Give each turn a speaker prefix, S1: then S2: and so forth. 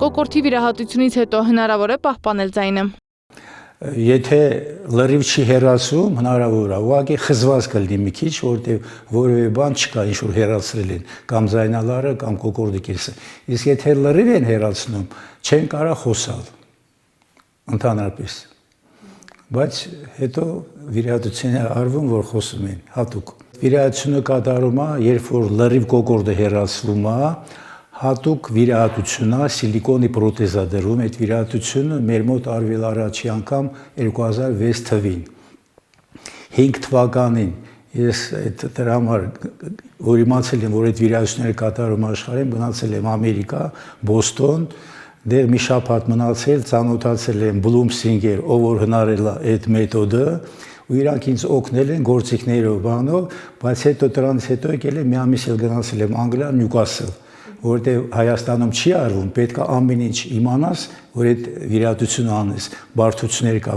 S1: կոկորդի վիրահատությունից հետո հնարավոր է պահպանել ձայնը։
S2: Եթե լրիվ չի հեռացում, հնարավոր է, ուղղակի խզված կլինի մի քիչ, որտեղ որևէ բան չկա, ինչ որ հեռացրել են, կամ ձայնալարը, կամ կոկորդի կեսը։ Իսկ եթե լրիվ են հեռացնում, չեն կարող խոսալ ընդհանրապես։ Բայց հետո վիրահատություն է արվում, որ խոսում են հատուկ։ Վիրահատությունը կատարում է, երբ որ լրիվ կոկորդը հեռացվում է, հատուկ վիրահատություն է, սիլիկոնի պրոթեզ է դրում, այդ վիրահատությունը մեր մոտ արվել առաջի անգամ 2006 թվին։ 5 թվականին ես դրա համար որ իմացել եմ, որ այդ վիրահատությունները կատարում աշխարհում, գնացել եմ Ամերիկա, Բոստոն, դեռ մի շաբաթ մնացել, ծանոթացել եմ Բլումսինգեր, ով որ հնարել է այդ մեթոդը, ու իրանք ինձ օգնել են գործիքներով, բանով, բայց հետո դրանից հետո եկել եմ մի ամիս էլ գնացել եմ Անգլիա, Նյուկասլ, որտեղ Հայաստանում չի արվում, պետք է ամեն ինչ իմանաս, որ այդ վիրահատությունը անես, բարդություններ կա։